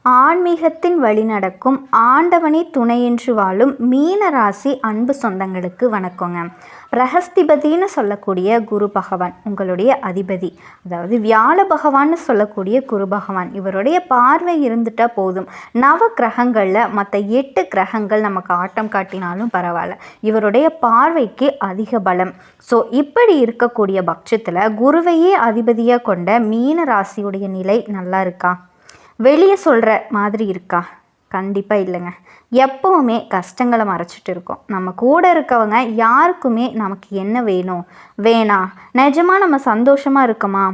ஆன்மீகத்தின் வழி நடக்கும் ஆண்டவனே துணையென்று வாழும் மீன ராசி அன்பு சொந்தங்களுக்கு வணக்கங்க. பிரகஸ்திபதினு சொல்லக்கூடிய குரு பகவான் உங்களுடைய அதிபதி, அதாவது வியாழ பகவான்னு சொல்லக்கூடிய குரு பகவான், இவருடைய பார்வை இருந்துட்டால் போதும். நவ கிரகங்களில் மற்ற 8 கிரகங்கள் நமக்கு ஆட்டம் காட்டினாலும் பரவாயில்ல, இவருடைய பார்வைக்கு அதிக பலம். ஸோ இப்படி இருக்கக்கூடிய பட்சத்தில் குருவையே அதிபதியாக கொண்ட மீன ராசியுடைய நிலை நல்லா இருக்கா? வெளியே சொல்கிற மாதிரி இருக்கா? கண்டிப்பாக இல்லைங்க. எப்போவுமே கஷ்டங்களை மறைச்சிட்டு இருக்கோம். நம்ம கூட இருக்கவங்க யாருக்குமே நமக்கு என்ன வேணும் வேணாம், நிஜமாக நம்ம சந்தோஷமாக இருக்கோமா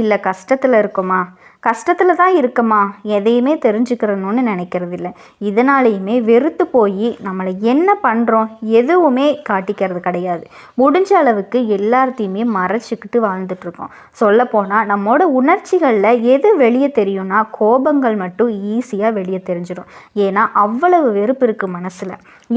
இல்லை கஷ்டத்தில் இருக்கோமா, கஷ்டத்தில் தான் இருக்கமா, எதையுமே தெரிஞ்சுக்கிறணும்னு நினைக்கிறது இல்லை. இதனாலேயுமே வெறுத்து போய் நம்மளை என்ன பண்ணுறோம் எதுவுமே காட்டிக்கிறது கிடையாது. முடிஞ்ச அளவுக்கு எல்லாத்தையுமே மறைச்சிக்கிட்டு வாழ்ந்துட்டுருக்கோம். சொல்லப்போனால் நம்மளோட உணர்ச்சிகளில் எது வெளியே தெரியும்னா கோபங்கள் மட்டும் ஈஸியாக வெளியே தெரிஞ்சிடும். ஏன்னா அவ்வளவு வெறுப்பு இருக்குது மனசில்.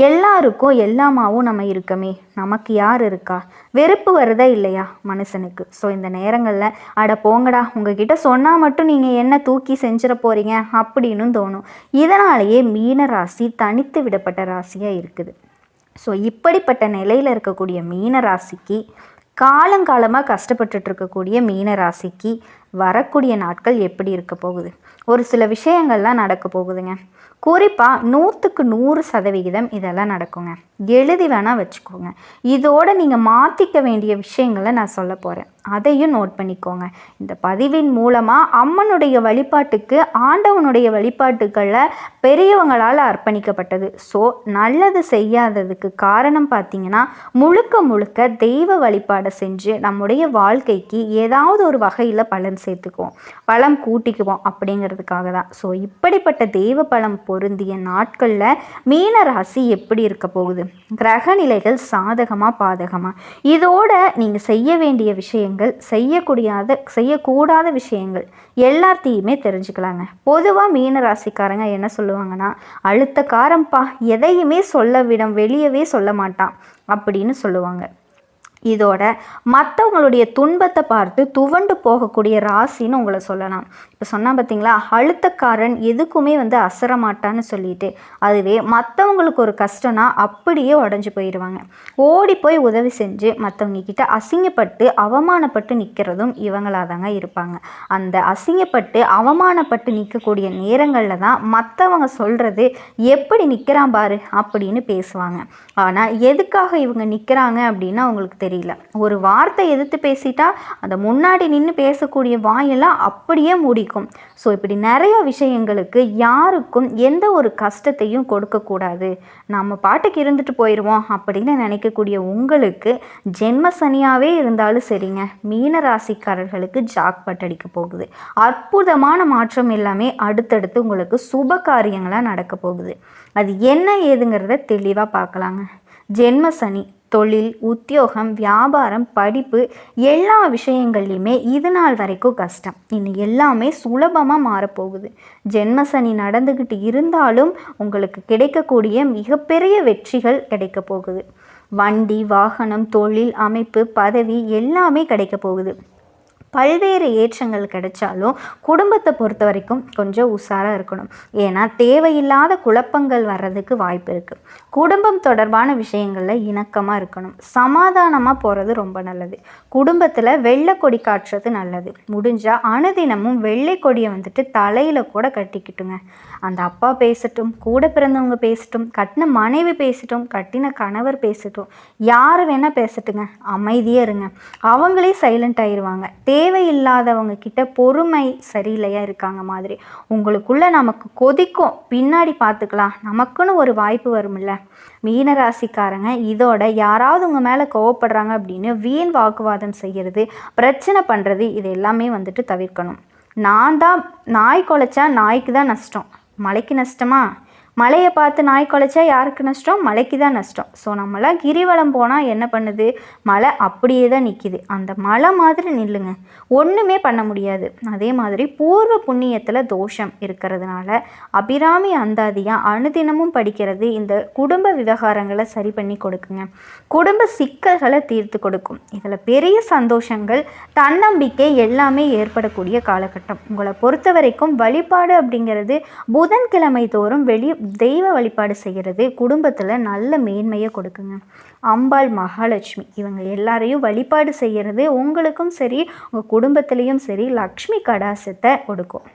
எல்லாருக்கும் எல்லாமாவும் நம்ம இருக்கமே, நமக்கு யார் இருக்கா? வெறுப்பு வருதா இல்லையா மனுஷனுக்கு? ஸோ இந்த நேரங்களில் அட போங்கடா, உங்ககிட்ட சொன்னால் மட்டும் நீங்கள் என்ன தூக்கி செஞ்சிட போகிறீங்க அப்படின்னு தோணும். இதனாலேயே மீன ராசி தனித்து விடப்பட்ட ராசியாக இருக்குது. ஸோ இப்படிப்பட்ட நிலையில் இருக்கக்கூடிய மீன ராசிக்கு, காலங்காலமாக கஷ்டப்பட்டுட்டு இருக்கக்கூடிய மீன ராசிக்கு வரக்கூடிய நாட்கள் எப்படி இருக்க போகுது? ஒரு சில விஷயங்கள்லாம் நடக்க போகுதுங்க. குறிப்பாக 100க்கு 100% இதெல்லாம் நடக்குங்க. எழுதி வேணால் வச்சுக்கோங்க. இதோடு நீங்கள் மாற்றிக்க வேண்டிய விஷயங்களை நான் சொல்ல போகிறேன், அதையும் நோட் பண்ணிக்கோங்க. இந்த பதிவின் மூலமாக அம்மனுடைய வழிபாட்டுக்கு, ஆண்டவனுடைய வழிபாட்டுக்களில் பெரியவங்களால் அர்ப்பணிக்கப்பட்டது. ஸோ நல்லது செய்யாததுக்கு காரணம் பார்த்திங்கன்னா முழுக்க முழுக்க தெய்வ வழிபாடை செஞ்சு நம்முடைய வாழ்க்கைக்கு ஏதாவது ஒரு வகையில் பலன் சேர்த்துக்குவோம், பலம் கூட்டிக்குவோம் அப்படிங்கிறதுக்காக தான். ஸோ இப்படிப்பட்ட தெய்வ பலம் பொருந்திய நாட்களில் மீன ராசி எப்படி இருக்க போகுது? கிரக நிலைகள் சாதகமாக பாதகமாக, இதோட நீங்கள் செய்ய வேண்டிய விஷயங்கள், செய்யக்கூடாத விஷயங்கள் எல்லாத்தையுமே தெரிஞ்சுக்கலாங்க. பொதுவாக மீன ராசிக்காரங்க என்ன சொல்லுவாங்கன்னா, அழுத்த காரம்பா, எதையுமே வெளியவே சொல்ல மாட்டான் அப்படின்னு சொல்லுவாங்க. இதோட மற்றவங்களுடைய துன்பத்தை பார்த்து துவண்டு போகக்கூடிய ராசின்னு உங்களை சொல்லலாம். இப்போ சொன்னால் பார்த்தீங்களா, அழுத்தக்காரன் எதுக்குமே அசரமாட்டான்னு சொல்லிட்டு, அதுவே மற்றவங்களுக்கு ஒரு கஷ்டம்னா அப்படியே உடஞ்சி போயிடுவாங்க. ஓடி போய் உதவி செஞ்சு மற்றவங்க கிட்ட அசிங்கப்பட்டு அவமானப்பட்டு நிற்கிறதும் இவங்களாக தாங்க இருப்பாங்க. அந்த அசிங்கப்பட்டு அவமானப்பட்டு நிற்கக்கூடிய நேரங்களில் தான் மற்றவங்க சொல்கிறது எப்படி நிற்கிறான் பாரு அப்படின்னு பேசுவாங்க. ஆனால் எதுக்காக இவங்க நிற்கிறாங்க அப்படின்னு அவங்களுக்கு தெரியல. ஒரு வார்த்தை எதிர்த்து பேசிட்டா அந்த முன்னாடி நின்று பேசக்கூடிய வாயெல்லாம் அப்படியே மூடிக்கும். ஸோ இப்படி நிறைய விஷயங்களுக்கு யாருக்கும் எந்த ஒரு கஷ்டத்தையும் கொடுக்கக்கூடாது, நம்ம பாட்டுக்கு இருந்துட்டு போயிடுவோம் அப்படின்னு நினைக்கக்கூடிய உங்களுக்கு ஜென்ம சனியாகவே இருந்தாலும் சரிங்க, மீன ராசிக்காரர்களுக்கு ஜாக்பாட் அடிக்க போகுது. அற்புதமான மாற்றம் எல்லாமே அடுத்தடுத்து உங்களுக்கு சுப காரியங்களாக நடக்க போகுது. அது என்ன ஏதுங்கிறத தெளிவாக பார்க்கலாங்க. ஜென்ம சனி தொழில், உத்தியோகம், வியாபாரம், படிப்பு எல்லா விஷயங்கள்லையுமே இது நாள் வரைக்கும் கஷ்டம், இன்னும் எல்லாமே சுலபமாக மாறப்போகுது. ஜென்மசனி நடந்துக்கிட்டு இருந்தாலும் உங்களுக்கு கிடைக்கக்கூடிய மிகப்பெரிய வெற்றிகள் கிடைக்க போகுது. வண்டி, வாகனம், தொழில், அமைப்பு, பதவி எல்லாமே கிடைக்க போகுது. பல்வேறு ஏற்றங்கள் கிடைச்சாலும் குடும்பத்தை பொறுத்த வரைக்கும் கொஞ்சம் உஷாராக இருக்கணும். ஏன்னா தேவையில்லாத குழப்பங்கள் வர்றதுக்கு வாய்ப்பு இருக்குது. குடும்பம் தொடர்பான விஷயங்களில் இணக்கமாக இருக்கணும், சமாதானமாக போகிறது ரொம்ப நல்லது. குடும்பத்தில் வெள்ளை கொடி காட்டுறது நல்லது. முடிஞ்சால் அனுதினமும் வெள்ளை கொடியை தலையில் கூட கட்டிக்கிட்டுங்க. அந்த அப்பா பேசட்டும், கூட பிறந்தவங்க பேசட்டும், கட்டின மனைவி பேசட்டும், கட்டின கணவர் பேசட்டும், யார் வேணால் பேசட்டுங்க, அமைதியாக இருங்க. அவங்களே சைலண்ட் ஆயிடுவாங்க. தேவையில்லாதவங்க கிட்ட பொறுமை சரியில்லையா இருக்காங்க மாதிரி உங்களுக்குள்ள நமக்கு கொதிக்கும், பின்னாடி பார்த்துக்கலாம், நமக்குன்னு ஒரு வாய்ப்பு வரும்ல. மீனராசிக்காரங்க இதோட யாராவது உங்கள் மேலே கோவப்படுறாங்க அப்படின்னு வீண் வாக்குவாதம் செய்கிறது, பிரச்சனை பண்ணுறது, இது எல்லாமே தவிர்க்கணும். நான் தான் நாய் குலைச்சா நாய்க்கு தான் நஷ்டம், மலைக்கு நஷ்டமா? மலையை பார்த்து நாய் குலைச்சா யாருக்கு நஷ்டம்? மலைக்கு தான் நஷ்டம். ஸோ நம்மளாம் கிரிவலம் போனால் என்ன பண்ணுது? மலை அப்படியே தான் நிற்கிது. அந்த மலை மாதிரி நில்லுங்க, ஒன்றுமே பண்ண முடியாது. அதே மாதிரி பூர்வ புண்ணியத்தில் தோஷம் இருக்கிறதுனால அபிராமி அந்தாதியாக அனுதினமும் படிக்கிறது இந்த குடும்ப விவகாரங்களை சரி பண்ணி கொடுக்குங்க, குடும்ப சிக்கல்களை தீர்த்து கொடுக்கும். இதில் பெரிய சந்தோஷங்கள், தன்னம்பிக்கை எல்லாமே ஏற்படக்கூடிய காலகட்டம். உங்களை பொறுத்த வரைக்கும் வழிபாடு அப்படிங்கிறது புதன்கிழமை தோறும் தெய்வ வழிபாடு செய்கிறது குடும்பத்தில் நல்ல மேன்மையை கொடுக்குங்க. அம்பாள், மகாலட்சுமி இவங்க எல்லாரையும் வழிபாடு செய்கிறது உங்களுக்கும் சரி உங்கள் குடும்பத்திலையும் சரி லக்ஷ்மி கடாசத்தை கொடுக்கும்.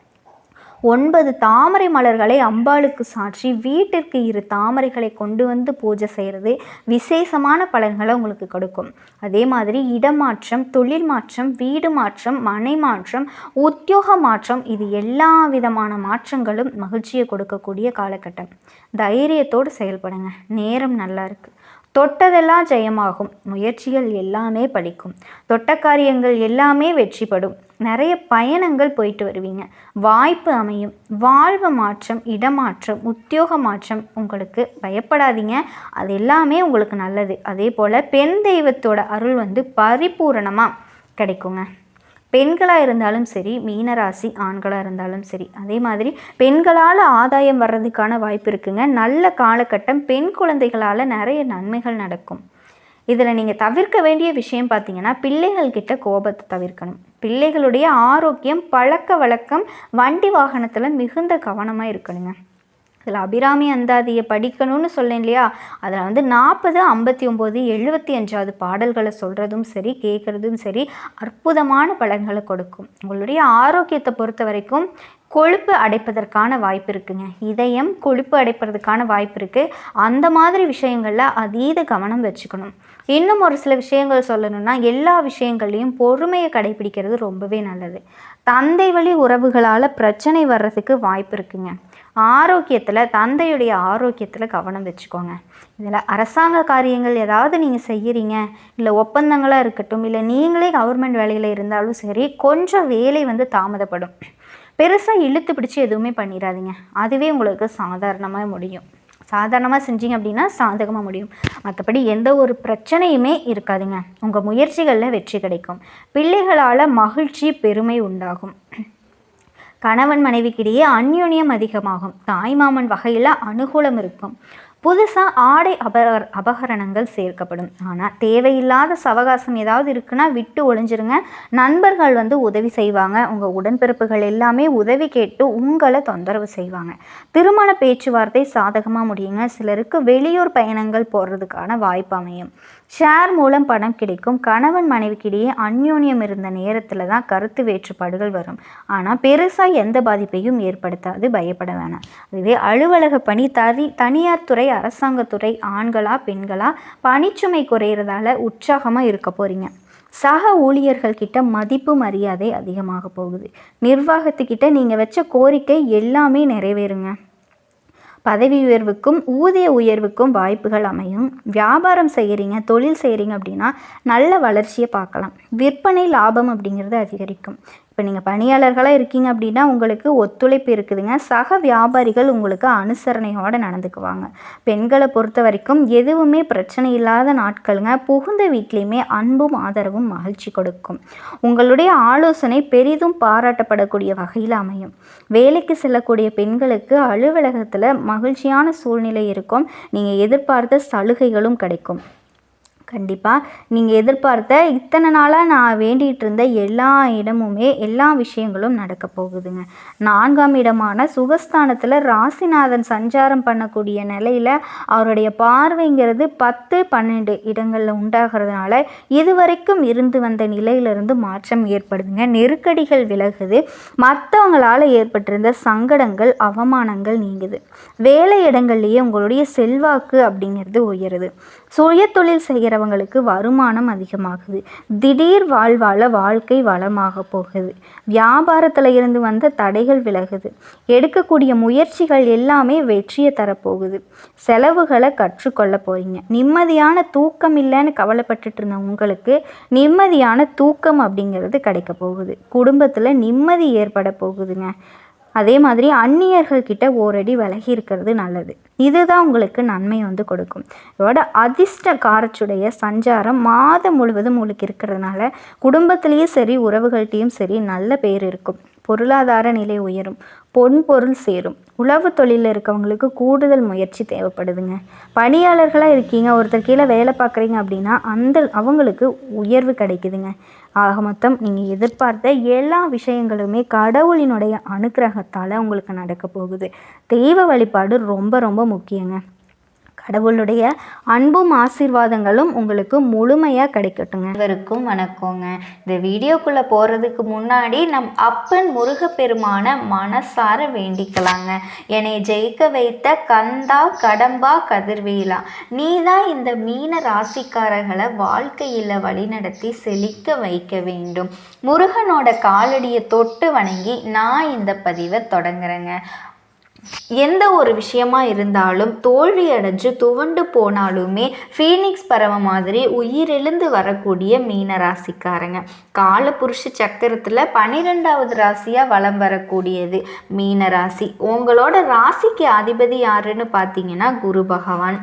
9 தாமரை மலர்களை அம்பாளுக்கு சாற்றி வீட்டிற்கு 2 தாமரைகளை கொண்டு வந்து பூஜை செய்கிறது விசேஷமான பலன்களை உங்களுக்கு கொடுக்கும். அதே மாதிரி இடமாற்றம், தொழில் மாற்றம், வீடு மாற்றம், மனை மாற்றம், உத்தியோக மாற்றம், இது எல்லா விதமான மாற்றங்களும் மகிழ்ச்சியை கொடுக்கக்கூடிய காலகட்டம். தைரியத்தோடு செயல்படுங்க, நேரம் நல்லா இருக்குது. தொட்டதெல்லாம் ஜெயமாகும், முயற்சிகள் எல்லாமே பலிக்கும், தொட்ட காரியங்கள் எல்லாமே வெற்றிப்படும், நிறைய பயணங்கள் போயிட்டு வருவீங்க, வாய்ப்பு அமையும், வாழ்வு மாற்றம், இடமாற்றம், உத்தியோக மாற்றம் உங்களுக்கு. பயப்படாதீங்க, அது எல்லாமே உங்களுக்கு நல்லது. அதே போல் பெண் தெய்வத்தோட அருள் பரிபூரணமாக கிடைக்குங்க. பெண்களாக இருந்தாலும் சரி, மீனராசி ஆண்களாக இருந்தாலும் சரி. அதே மாதிரி பெண்களால் ஆதாயம் வர்றதுக்கான வாய்ப்பு இருக்குங்க. நல்ல காலகட்டம். பெண் குழந்தைகளால் நிறைய நன்மைகள் நடக்கும். இதில் நீங்கள் தவிர்க்க வேண்டிய விஷயம் பார்த்தீங்கன்னா, பிள்ளைகள்கிட்ட கோபத்தை தவிர்க்கணும். பிள்ளைகளுடைய ஆரோக்கியம், பழக்க வழக்கம், வண்டி வாகனத்தில் மிகுந்த கவனமாக இருக்கணுங்க. இதில் அபிராமி அந்தாதியை படிக்கணும்னு சொல்லேன் இல்லையா, அதில் 40, 59, 75 பாடல்களை சொல்கிறதும் சரி, கேட்குறதும் சரி, அற்புதமான பலன்களை கொடுக்கும். உங்களுடைய ஆரோக்கியத்தை பொறுத்த வரைக்கும் கொழுப்பு அடைப்பதற்கான வாய்ப்பு இருக்குங்க. இதயம் கொழுப்பு அடைப்பதற்கான வாய்ப்பு இருக்குது. அந்த மாதிரி விஷயங்களில் அதீத கவனம் வச்சுக்கணும். இன்னும் ஒரு சில விஷயங்கள் சொல்லணும்னா, எல்லா விஷயங்கள்லையும் பொறுமையை கடைபிடிக்கிறது ரொம்பவே நல்லது. தந்தை வழி உறவுகளால் பிரச்சனை வர்றதுக்கு வாய்ப்பு இருக்குங்க. ஆரோக்கியத்தில், தந்தையுடைய ஆரோக்கியத்தில் கவனம் வச்சுக்கோங்க. இதில் அரசாங்க காரியங்கள் ஏதாவது நீங்கள் செய்கிறீங்க, இல்லை ஒப்பந்தங்களாக இருக்கட்டும், இல்லை நீங்களே கவர்மெண்ட் வேலையில் இருந்தாலும் சரி, கொஞ்சம் வேலை தாமதப்படும். பெருசாக இழுத்து பிடிச்சி எதுவுமே பண்ணிடாதீங்க, அதுவே உங்களுக்கு சாதாரணமாக செஞ்சீங்க அப்படின்னா சாதகமாக முடியும். மற்றபடி எந்த ஒரு பிரச்சனையுமே இருக்காதுங்க. உங்கள் முயற்சிகளில் வெற்றி கிடைக்கும். பிள்ளைகளால் மகிழ்ச்சி, பெருமை உண்டாகும். கணவன் மனைவிக்கிடையே அந்யோன்யம் அதிகமாகும். தாய்மாமன் வகையில் அனுகூலம் இருக்கும். புதுசாக ஆடை அபகரணங்கள் சேர்க்கப்படும். ஆனால் தேவையில்லாத சவகாசம் ஏதாவது இருக்குன்னா விட்டு ஒழிஞ்சிருங்க. நண்பர்கள் உதவி செய்வாங்க. உங்கள் உடன்பிறப்புகள் எல்லாமே உதவி கேட்டு உங்களை தொந்தரவு செய்வாங்க. திருமண பேச்சுவார்த்தை சாதகமாக முடியுங்க. சிலருக்கு வெளியூர் பயணங்கள் போடுறதுக்கான வாய்ப்பு அமையும். ஷேர் மூலம் பணம் கிடைக்கும். கணவன் மனைவிக்கிடையே அந்யோன்யம் இருந்த நேரத்தில் தான் கருத்து வேற்றுப்பாடுகள் வரும். ஆனால் பெருசாக எந்த பாதிப்பையும் ஏற்படுத்தாது, பயப்பட வேணாம். அதுவே அலுவலக பணி, தனியார் துறை, அரசாங்கத்துறை, ஆண்களா பெண்களா, பணிச்சுமை குறையிறதால உற்சாகமாக இருக்க போகிறீங்க. சக ஊழியர்கள் கிட்ட மதிப்பு, மரியாதை அதிகமாக போகுது. நிர்வாகத்துக்கிட்ட நீங்கள் வச்ச கோரிக்கை எல்லாமே நிறைவேறுங்க. பதவி உயர்வுக்கும் ஊதிய உயர்வுக்கும் வாய்ப்புகள் அமையும். வியாபாரம் செய்கிறீங்க, தொழில் செய்கிறீங்க அப்படின்னா நல்ல வளர்ச்சியை பார்க்கலாம். விற்பனை லாபம் அப்படிங்கிறது அதிகரிக்கும். இப்போ நீங்கள் பணியாளர்களாக இருக்கீங்க அப்படின்னா உங்களுக்கு ஒத்துழைப்பு இருக்குதுங்க. சக வியாபாரிகள் உங்களுக்கு அனுசரணையோடு நடந்துக்குவாங்க. பெண்களை பொறுத்த வரைக்கும் எதுவுமே பிரச்சனை இல்லாத நாட்களுங்க. புகுந்த வீட்லேயுமே அன்பும் ஆதரவும் மகிழ்ச்சி கொடுக்கும். உங்களுடைய ஆலோசனை பெரிதும் பாராட்டப்படக்கூடிய வகையில் அமையும். வேலைக்கு செல்லக்கூடிய பெண்களுக்கு அலுவலகத்தில் மகிழ்ச்சியான சூழ்நிலை இருக்கும். நீங்கள் எதிர்பார்த்த சலுகைகளும் கிடைக்கும். கண்டிப்பாக நீங்கள் எதிர்பார்த்த இத்தனை நாளாக நான் வேண்டிகிட்டு இருந்த எல்லா இடமுமே, எல்லா விஷயங்களும் நடக்க போகுதுங்க. 4ஆம் இடமான சுகஸ்தானத்தில் ராசிநாதன் சஞ்சாரம் பண்ணக்கூடிய நிலையில் அவருடைய பார்வைங்கிறது 10, 12 இடங்களில் உண்டாகிறதுனால இதுவரைக்கும் இருந்து வந்த நிலையிலிருந்து மாற்றம் ஏற்படுதுங்க. நெருக்கடிகள் விலகுது. மற்றவங்களால் ஏற்பட்டிருந்த சங்கடங்கள், அவமானங்கள் நீங்குது. வேலை இடங்கள்லேயே உங்களுடைய செல்வாக்கு அப்படிங்கிறது உயருது. சுய தொழில் செய்கிறவங்களுக்கு வருமானம் அதிகமாகுது. திடீர் வாழ்வால் வாழ்க்கை வளமாக போகுது. வியாபாரத்தில் இருந்து வந்த தடைகள் விலகுது. எடுக்கக்கூடிய முயற்சிகள் எல்லாமே வெற்றியை தரப்போகுது. செலவுகளை கற்றுக்கொள்ள போகிறீங்க. நிம்மதியான தூக்கம் இல்லைன்னு கவலைப்பட்டுட்டு இருந்த உங்களுக்கு நிம்மதியான தூக்கம் அப்படிங்கிறது கிடைக்க போகுது. குடும்பத்தில் நிம்மதி ஏற்பட போகுதுங்க. அதே மாதிரி அந்நியர்கள்கிட்ட ஓரடி விலகி இருக்கிறது நல்லது. இதுதான் உங்களுக்கு நன்மை வந்து கொடுக்கும். இதோட அதிர்ஷ்ட காரச்சுடைய சஞ்சாரம் மாதம் முழுவதும் உங்களுக்கு இருக்கிறதுனால குடும்பத்திலையும் சரி உறவுகள்கிட்டையும் சரி நல்ல பேர் இருக்கும். பொருளாதார நிலை உயரும், பொருள் சேரும். உழவு தொழிலில் இருக்கவங்களுக்கு கூடுதல் முயற்சி தேவைப்படுதுங்க. பணியாளர்களாக இருக்கீங்க, ஒருத்தர் கீழே வேலை பார்க்குறீங்க அப்படின்னா அவங்களுக்கு உயர்வு கிடைக்குதுங்க. ஆக மொத்தம் நீங்கள் எதிர்பார்த்த எல்லா விஷயங்களுமே கடவுளினுடைய அனுக்கிரகத்தால் உங்களுக்கு நடக்க போகுது. தெய்வ வழிபாடு ரொம்ப ரொம்ப முக்கியங்க. கடவுளுடைய அன்பும் ஆசீர்வாதங்களும் உங்களுக்கு முழுமையாக கிடைக்கட்டுங்க. இவருக்கும் வணக்கங்க. இந்த வீடியோக்குள்ளே போகிறதுக்கு முன்னாடி நம் அப்பன் முருகப்பெருமான மனசார வேண்டிக்கலாங்க. என்னை ஜெயிக்க வைத்த கந்தா கடம்பா கதிர்வேலா, நீ தான் இந்த மீன ராசிக்காரர்களை வாழ்க்கையில் வழிநடத்தி செழிக்க வைக்க வேண்டும். முருகனோட காலடியை தொட்டு வணங்கி நான் இந்த பதிவை தொடங்குறேங்க. எந்த ஒரு விஷயமா இருந்தாலும் தோல்வி அடைஞ்சு துவண்டு போனாலுமே ஃபீனிக்ஸ் பறவை மாதிரி உயிரெழுந்து வரக்கூடிய மீன ராசிக்காரங்க. காலபுருஷ சக்கரத்தில் 12வது ராசியாக வலம் வரக்கூடியது மீன ராசி. உங்களோட ராசிக்கு அதிபதி யாருன்னு பார்த்தீங்கன்னா குரு பகவான்.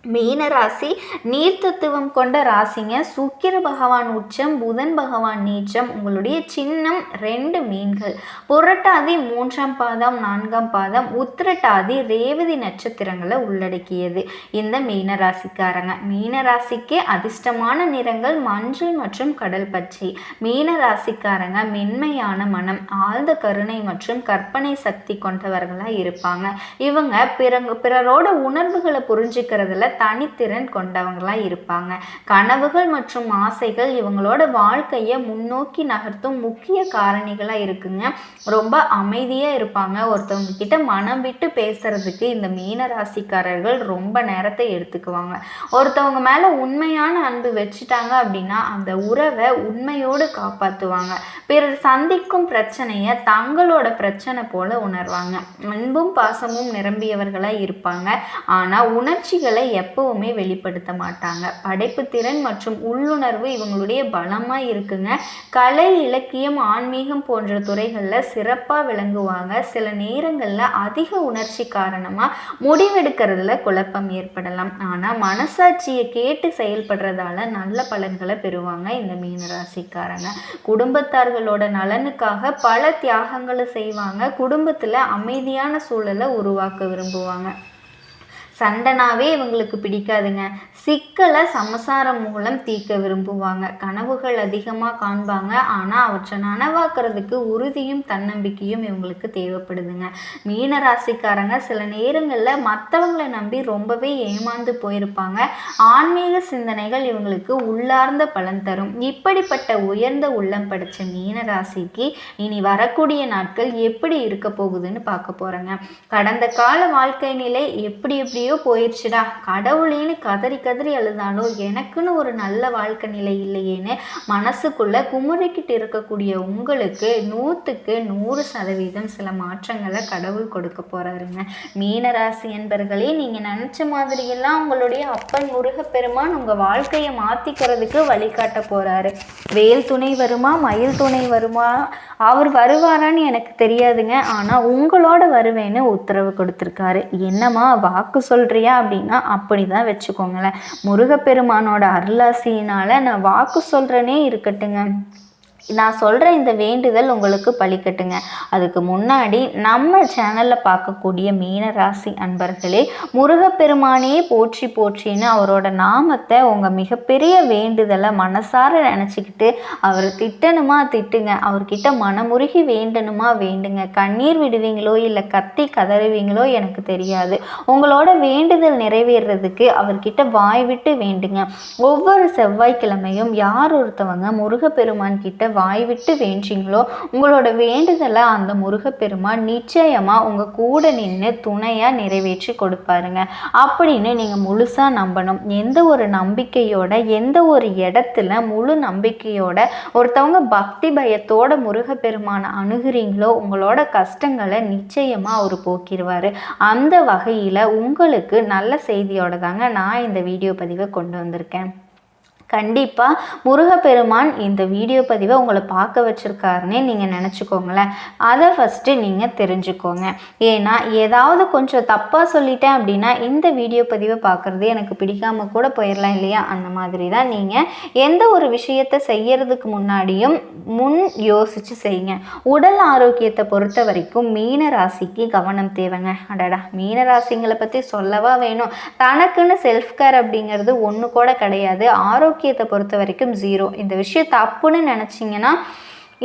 மீனராசி நீர் தத்துவம் கொண்ட ராசிங்க. சுக்கிர பகவான் உச்சம், புதன் பகவான் நீச்சம். உங்களுடைய சின்னம் 2 மீன்கள். புரட்டாதி 3ஆம் பாதம் 4ஆம் பாதம், உத்திரட்டாதி ரேவதி நட்சத்திரங்களை உள்ளடக்கியது இந்த மீனராசிக்காரங்க. மீனராசிக்கு அதிர்ஷ்டமான நிறங்கள் மஞ்சள் மற்றும் கடல் பச்சை. மீனராசிக்காரங்க மென்மையான மனம், ஆழ்ந்த கருணை மற்றும் கற்பனை சக்தி கொண்டவர்களாக இருப்பாங்க. இவங்க பிறரோட உணர்வுகளை புரிஞ்சுக்கிறதுல தனித்திறன் கொண்டவங்களா இருப்பாங்க. கனவுகள் மற்றும் ஆசைகள் இவங்களோட வாழ்க்கையை முன்னோக்கி நகர்த்தும் முக்கிய காரணிகளா இருக்குங்க. ரொம்ப அமைதியா இருப்பாங்க. ஒருத்தவங்க கிட்ட மனம் விட்டு பேசுறதுக்கு இந்த மீன ராசிக்காரர்கள் ரொம்ப நேரத்தை எடுத்துக்குவாங்க. ஒருத்தவங்க மேல உண்மையான அன்பு வச்சுட்டாங்க அப்படின்னா அந்த உறவை உண்மையோடு காப்பாற்றுவாங்க. பிறர் சந்திக்கும் பிரச்சனையை தங்களோட பிரச்சனை போல உணர்வாங்க. அன்பும் பாசமும் நிரம்பியவர்களா இருப்பாங்க. ஆனா உணர்ச்சிகளை எப்பவுமே வெளிப்படுத்த மாட்டாங்க. படைப்பு திறன் மற்றும் உள்ளுணர்வு இவங்களுடைய பலமா இருக்குங்க. கலை, இலக்கியம், ஆன்மீகம் போன்ற துறைகள்ல சிறப்பா விளங்குவாங்க. சில நேரங்கள்ல அதிக உணர்ச்சி காரணமா முடிவெடுக்கிறதுல குழப்பம் ஏற்படலாம். ஆனா மனசாட்சியை கேட்டு செயல்படுறதால நல்ல பலன்களை பெறுவாங்க இந்த மீனராசிக்காரங்க. குடும்பத்தார்களோட நலனுக்காக பல தியாகங்களை செய்வாங்க. குடும்பத்துல அமைதியான சூழலை உருவாக்க விரும்புவாங்க. சண்டைனாவே இவங்களுக்கு பிடிக்காதுங்க. சிக்கலை சமசாரம் மூலம் தீர்க்க விரும்புவாங்க. கனவுகள் அதிகமாக காண்பாங்க. ஆனால் அவற்றை நனவாக்குறதுக்கு உறுதியும் தன்னம்பிக்கையும் இவங்களுக்கு தேவைப்படுதுங்க. மீன ராசிக்காரங்க சில நேரங்களில் மற்றவங்களை நம்பி ரொம்பவே ஏமாந்து போயிருப்பாங்க. ஆன்மீக சிந்தனைகள் இவங்களுக்கு உள்ளார்ந்த பலன் தரும். இப்படிப்பட்ட உயர்ந்த உள்ளம் படைச்ச மீன ராசிக்கு இனி வரக்கூடிய நாட்கள் எப்படி இருக்க போகுதுன்னு பார்க்க போகிறேங்க. கடந்த கால வாழ்க்கை நிலை எப்படி போயிடுச்சுடா, கடவுளேன்னு கதறி கதறி அழுதாலும் எனக்குன்னு ஒரு நல்ல வாழ்க்கை நிலை இல்லையேன்னு மனசுக்குள்ள குமுறிக்கிட்டு இருக்கக்கூடிய உங்களுக்கு 100க்கு 100% சில மாற்றங்களை கடவுள் கொடுக்க போறாருங்க. மீனராசி என்பர்களே, நீங்க நினைச்ச மாதிரியெல்லாம் உங்களுடைய அப்பன் முருகப்பெருமான் உங்க வாழ்க்கையை மாத்திக்கிறதுக்கு வழிகாட்ட போறாரு. வேல் துணை வருமா, மயில் துணை வருமா, அவர் வருவாரான்னு எனக்கு தெரியாதுங்க. ஆனா உங்களோட வருவேன்னு உத்தரவு கொடுத்துருக்காரு. என்னம்மா வாக்கு சொல்றியா அப்படின்னா அப்படிதான் வச்சுக்கோங்களேன். முருகப்பெருமானோட அருளாசியினால நான் வாக்கு சொல்றேனே இருக்கட்டுங்க. நான் சொல்கிற இந்த வேண்டுதல் உங்களுக்கு பலிக்கட்டுங்க. அதுக்கு முன்னாடி நம்ம சேனலில் பார்க்கக்கூடிய மீனராசி அன்பர்களே, முருகப்பெருமானே போற்றி போற்றின்னு அவரோட நாமத்தை உங்கள் மிகப்பெரிய வேண்டுதலை மனசார நினச்சிக்கிட்டு அவரை திட்டணுமா திட்டுங்க. அவர்கிட்ட மனமுருகி வேண்டணுமா வேண்டுங்க. கண்ணீர் விடுவீங்களோ இல்லை கத்தி கதறுவீங்களோ எனக்கு தெரியாது. உங்களோட வேண்டுதல் நிறைவேறதுக்கு அவர்கிட்ட வாய் விட்டு வேண்டுங்க. ஒவ்வொரு செவ்வாய்க்கிழமையும் யார் ஒருத்தவங்க முருகப்பெருமான் கிட்ட வாய் விட்டு வேண்டீங்களோ உங்களோட வேண்டுதலை அந்த முருகப்பெருமான் நிச்சயமா உங்க கூட நின்று துணையா நிறைவேற்றி கொடுப்பாருங்க அப்படின்னு நீங்க முழுசா நம்பணும். எந்த ஒரு நம்பிக்கையோட, எந்த ஒரு இடத்துல முழு நம்பிக்கையோட ஒருத்தவங்க பக்தி பயத்தோட முருகப்பெருமான அணுகுறீங்களோ உங்களோட கஷ்டங்களை நிச்சயமா அவர் போக்கிடுவாரு. அந்த வகையில உங்களுக்கு நல்ல செய்தியோட தாங்க நான் இந்த வீடியோ பதிவை கொண்டு வந்திருக்கேன். கண்டிப்பாக முருகப்பெருமான் இந்த வீடியோ பதிவை உங்களை பார்க்க வச்சுருக்காருன்னே நீங்கள் நினச்சிக்கோங்களேன். அதை ஃபஸ்ட்டு நீங்கள் தெரிஞ்சுக்கோங்க. ஏன்னா ஏதாவது கொஞ்சம் தப்பாக சொல்லிட்டேன் அப்படின்னா இந்த வீடியோ பதிவை பார்க்குறது எனக்கு பிடிக்காமல் கூட போயிடலாம் இல்லையா? அந்த மாதிரி தான் நீங்கள் எந்த ஒரு விஷயத்தை செய்யறதுக்கு முன்னாடியும் முன் யோசித்து செய்யுங்க. உடல் ஆரோக்கியத்தை பொறுத்த வரைக்கும் மீன ராசிக்கு கவனம் தேவைங்க. அடடா, மீன ராசிங்களை பற்றி சொல்லவா வேணும்? தனக்குன்னு செல்ஃப் கேர் அப்படிங்கிறது ஒன்று கூட கிடையாது. ஆரோக்கியத்தை பொறுத்த வரைக்கும் 0. இந்த விஷயம் தப்புன்னு நினச்சிங்கன்னா,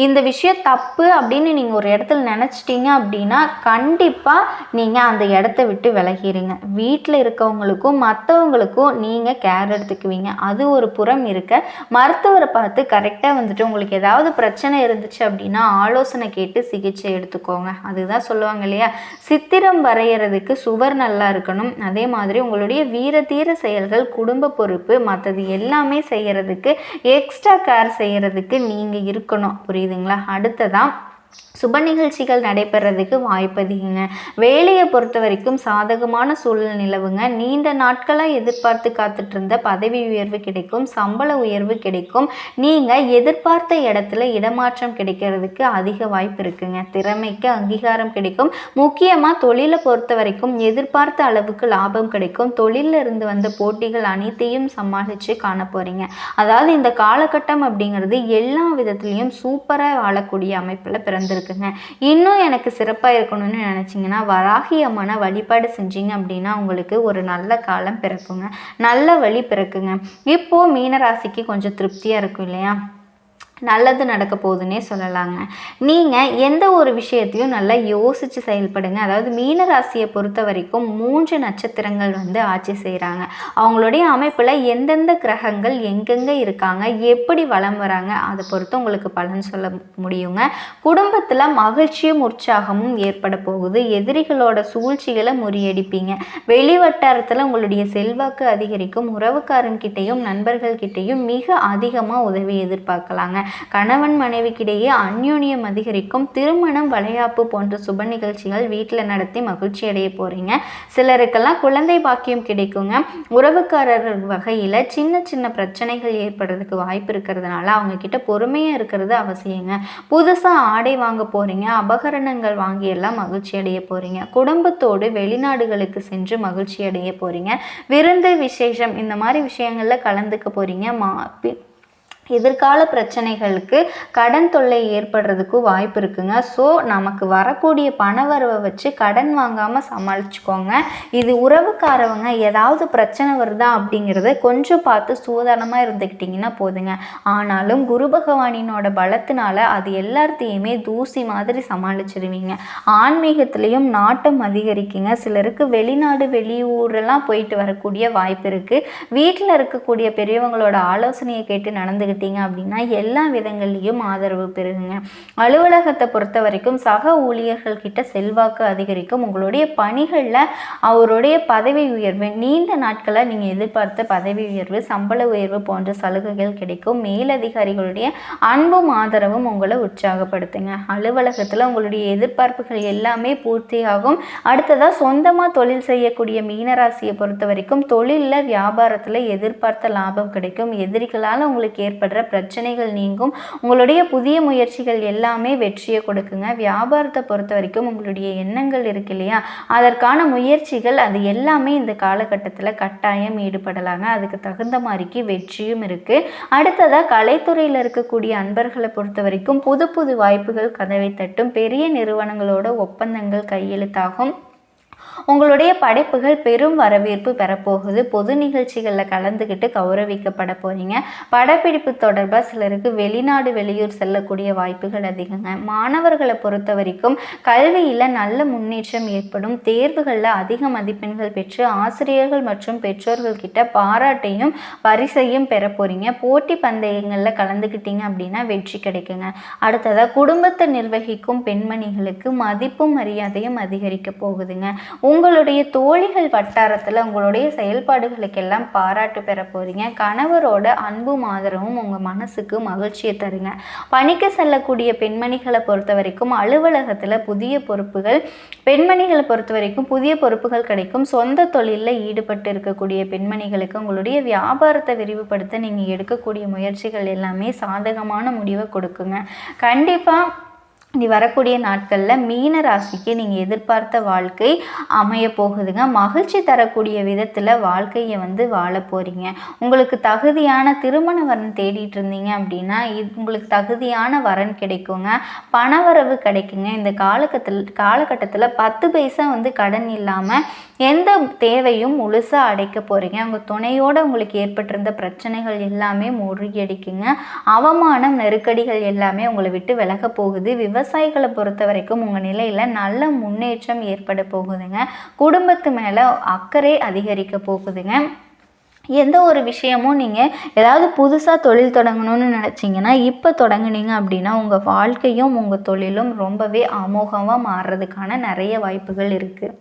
இந்த விஷயம் தப்பு அப்படின்னு நீங்கள் ஒரு இடத்துல நினச்சிட்டிங்க அப்படின்னா கண்டிப்பாக நீங்கள் அந்த இடத்த விட்டு விலகிடுங்க. வீட்டில் இருக்கவங்களுக்கும் மற்றவங்களுக்கும் நீங்கள் கேர் எடுத்துக்குவீங்க. அது ஒரு புறம் இருக்க, மருத்துவரை பார்த்து கரெக்டாக வந்துட்டு உங்களுக்கு ஏதாவது பிரச்சனை இருந்துச்சு அப்படின்னா ஆலோசனை கேட்டு சிகிச்சை எடுத்துக்கோங்க. அதுதான் சொல்லுவாங்க இல்லையா, சித்திரம் வரைகிறதுக்கு சுவர் நல்லா இருக்கணும். அதே மாதிரி உங்களுடைய வீரதீர செயல்கள், குடும்ப பொறுப்பு, மற்றது எல்லாமே செய்கிறதுக்கு எக்ஸ்ட்ரா கேர் செய்கிறதுக்கு நீங்கள் இருக்கணும். புரியுதுங்களா? அடுத்ததான் சுப நிகழ்ச்சிகள் நடைபெறதுக்கு வாய்ப்பு அதிகங்க. வேலையை பொறுத்த வரைக்கும் சாதகமான சூழல் நிலவுங்க. நீண்ட நாட்களாக எதிர்பார்த்து காத்துட்டு இருந்த பதவி உயர்வு கிடைக்கும், சம்பள உயர்வு கிடைக்கும். நீங்கள் எதிர்பார்த்த இடத்துல இடமாற்றம் கிடைக்கிறதுக்கு அதிக வாய்ப்பு இருக்குங்க. திறமைக்கு அங்கீகாரம் கிடைக்கும். முக்கியமாக தொழிலை பொறுத்த வரைக்கும் எதிர்பார்த்த அளவுக்கு லாபம் கிடைக்கும். தொழிலில் இருந்து வந்த போட்டிகள் அனைத்தையும் சமாளித்து காண போகிறீங்க. அதாவது இந்த காலகட்டம் அப்படிங்கிறது எல்லா விதத்துலேயும் சூப்பராக வாழக்கூடிய அமைப்பில் பிறந்திருக்கு. இன்னும் எனக்கு சிறப்பாக இருக்கணும்னு நினச்சிங்கன்னா வராகி அம்மனை வழிபாடு செஞ்சீங்க அப்படின்னா உங்களுக்கு ஒரு நல்ல காலம் பிறக்குங்க, நல்ல வழி பிறக்குங்க. இப்போது மீனராசிக்கு கொஞ்சம் திருப்தியாக இருக்கும் இல்லையா? நல்லது நடக்க போகுதுன்னே சொல்லலாங்க. நீங்கள் எந்த ஒரு விஷயத்தையும் நல்லா யோசித்து செயல்படுங்க. அதாவது மீனராசியை பொறுத்த வரைக்கும் 3 நட்சத்திரங்கள் ஆட்சி செய்கிறாங்க. அவங்களுடைய அமைப்பில் எந்தெந்த கிரகங்கள் எங்கெங்கே இருக்காங்க, எப்படி வலம் வராங்க, அதை பொறுத்து உங்களுக்கு பலன் சொல்ல முடியுங்க. குடும்பத்தில் மகிழ்ச்சியும் உற்சாகமும் ஏற்பட போகுது. எதிரிகளோட சூழ்ச்சிகளை முறியடிப்பீங்க. வெளிவட்டாரத்தில் உங்களுடைய செல்வாக்கு அதிகரிக்கும். உறவுக்காரன்கிட்டையும் நண்பர்கள்கிட்டையும் மிக அதிகமாக உதவி எதிர்பார்க்கலாங்க. கணவன் மனைவிக்கிடையே அந்யோன்யம் அதிகரிக்கும். திருமணம், வளையாப்பு போன்ற சுப நிகழ்ச்சிகள் வீட்டில் நடத்தி மகிழ்ச்சி அடைய போறீங்க. சிலருக்கெல்லாம் குழந்தை பாக்கியம் கிடைக்குங்க. உறவுக்காரர் வகையில் சின்ன சின்ன பிரச்சனைகள் ஏற்படுறதுக்கு வாய்ப்பு இருக்கிறதுனால அவங்க கிட்ட பொறுமையாக இருக்கிறது அவசியங்க. புதுசாக ஆடை வாங்க போறீங்க. அபகரணங்கள் வாங்கி எல்லாம் மகிழ்ச்சி அடைய போறீங்க. குடும்பத்தோடு வெளிநாடுகளுக்கு சென்று மகிழ்ச்சி அடைய போறீங்க. விருந்து, விசேஷம் இந்த மாதிரி விஷயங்கள்ல கலந்துக்க போறீங்க. எதிர்கால பிரச்சனைகளுக்கு கடன் தொல்லை ஏற்படுறதுக்கும் வாய்ப்பு இருக்குங்க. ஸோ நமக்கு வரக்கூடிய பண வரவை வச்சு கடன் வாங்காமல் சமாளிச்சுக்கோங்க. இது உறவுக்காரவங்க ஏதாவது பிரச்சனை வருதா அப்படிங்கிறத கொஞ்சம் பார்த்து சூதானமாக இருந்துக்கிட்டிங்கன்னா போதுங்க. ஆனாலும் குரு பகவானினோட பலத்தினால அது எல்லாத்தையுமே தூசி மாதிரி சமாளிச்சிருவீங்க. ஆன்மீகத்திலையும் நாட்டம் அதிகரிக்குங்க. சிலருக்கு வெளிநாடு வெளியூரெல்லாம் போயிட்டு வரக்கூடிய வாய்ப்பு இருக்குது. வீட்டில் இருக்கக்கூடிய பெரியவங்களோட ஆலோசனையை கேட்டு நடந்துக்கிட்டு அப்படின்னா எல்லா விதங்கள்லையும் ஆதரவு பெறுங்க. அலுவலகத்தை பொறுத்த வரைக்கும் சக ஊழியர்கள் கிட்ட செல்வாக்கு அதிகரிக்கும். உங்களுடைய பணிகளில் அவருடைய பதவி உயர்வு, நீண்ட நாட்களாக நீங்கள் எதிர்பார்த்த பதவி உயர்வு, சம்பள உயர்வு போன்ற சலுகைகள் கிடைக்கும். மேலதிகாரிகளுடைய அன்பும் ஆதரவும் உங்களை உற்சாகப்படுத்துங்க. அலுவலகத்தில் உங்களுடைய எதிர்பார்ப்புகள் எல்லாமே பூர்த்தியாகும். அடுத்ததாக சொந்தமாக தொழில் செய்யக்கூடிய மீனராசியை பொறுத்த வரைக்கும் தொழிலில், வியாபாரத்தில் எதிர்பார்த்த லாபம் கிடைக்கும். எதிரிகளால் உங்களுக்கு ஏற்படுற பிரச்சனைகள் நீங்கும். உங்களுடைய புதிய முயற்சிகள் எல்லாமே வெற்றியை கொடுக்குங்க. வியாபாரத்தை பொறுத்த வரைக்கும் உங்களுடைய எண்ணங்கள் இருக்கு இல்லையா, அதற்கான முயற்சிகள் அது எல்லாமே இந்த காலகட்டத்தில் கட்டாயம் ஈடுபடலாங்க. அதுக்கு தகுந்த மாதிரிக்கு வெற்றியும் இருக்கு. அடுத்ததாக கலைத்துறையில் இருக்கக்கூடிய அன்பர்களை பொறுத்த வரைக்கும் புது புது வாய்ப்புகள் கதவை தட்டும். பெரிய நிறுவனங்களோட ஒப்பந்தங்கள் கையெழுத்தாகும். உங்களுடைய படைப்புகள் பெரும் வரவேற்பு பெறப்போகுது. பொது நிகழ்ச்சிகளில் கலந்துக்கிட்டு கௌரவிக்கப்பட போகிறீங்க. படப்பிடிப்பு தொடர்பாக சிலருக்கு வெளிநாடு வெளியூர் செல்லக்கூடிய வாய்ப்புகள் அதிகங்க. மாணவர்களை பொறுத்த வரைக்கும் கல்வியில் நல்ல முன்னேற்றம் ஏற்படும். தேர்வுகளில் அதிக மதிப்பெண்கள் பெற்று ஆசிரியர்கள் மற்றும் பெற்றோர்கள் கிட்ட பாராட்டையும் பரிசையும் பெற போகிறீங்க. போட்டி பந்தயங்களில் கலந்துக்கிட்டீங்க அப்படின்னா வெற்றி கிடைக்குங்க. அடுத்ததாக குடும்பத்தை நிர்வகிக்கும் பெண்மணிகளுக்கு மதிப்பும் மரியாதையும் அதிகரிக்க போகுதுங்க. உங்களுடைய தோழிகள் வட்டாரத்தில் உங்களுடைய செயல்பாடுகளுக்கெல்லாம் பாராட்டு பெற போகிறீங்க. கணவரோட அன்பும் ஆதரவும் உங்கள் மனசுக்கு மகிழ்ச்சியை தருங்க. பணிக்கு செல்லக்கூடிய பெண்மணிகளை பொறுத்த வரைக்கும் அலுவலகத்தில் புதிய பொறுப்புகள், பெண்மணிகளை பொறுத்த வரைக்கும் புதிய பொறுப்புகள் கிடைக்கும். சொந்த தொழிலில் ஈடுபட்டு இருக்கக்கூடிய பெண்மணிகளுக்கு உங்களுடைய வியாபாரத்தை விரிவுபடுத்த நீங்கள் எடுக்கக்கூடிய முயற்சிகள் எல்லாமே சாதகமான முடிவை கொடுக்குங்க. கண்டிப்பாக இனி வரக்கூடிய நாட்களில் மீன ராசிக்கு நீங்கள் எதிர்பார்த்த வாழ்க்கை அமைய போகுதுங்க. மகிழ்ச்சி தரக்கூடிய விதத்தில் வாழ்க்கையை வாழ போகிறீங்க. உங்களுக்கு தகுதியான திருமண வரன் தேடிட்டு இருந்தீங்க அப்படின்னா உங்களுக்கு தகுதியான வரன் கிடைக்குங்க. பணவரவு கிடைக்குங்க. இந்த காலகட்டத்தில் 10 பைசா கடன் இல்லாமல் எந்த தேவையும் முழுசாக அடைக்க போகிறீங்க. உங்கள் துணையோடு உங்களுக்கு ஏற்பட்டிருந்த பிரச்சனைகள் எல்லாமே முறியடிக்குங்க. அவமானம், நெருக்கடிகள் எல்லாமே உங்களை விட்டு விலக போகுது. விவசாயிகளை பொறுத்த வரைக்கும் உங்கள் நிலையில் நல்ல முன்னேற்றம் ஏற்பட போகுதுங்க. குடும்பத்து மேலே அக்கறை அதிகரிக்க போகுதுங்க. எந்த ஒரு விஷயமும் நீங்கள் ஏதாவது புதுசாக தொழில் தொடங்கணும்னு நினச்சிங்கன்னா இப்போ தொடங்குனீங்க அப்படின்னா உங்கள் வாழ்க்கையும் உங்கள் தொழிலும் ரொம்பவே அமோகமாக மாறுறதுக்கான நிறைய வாய்ப்புகள் இருக்குது.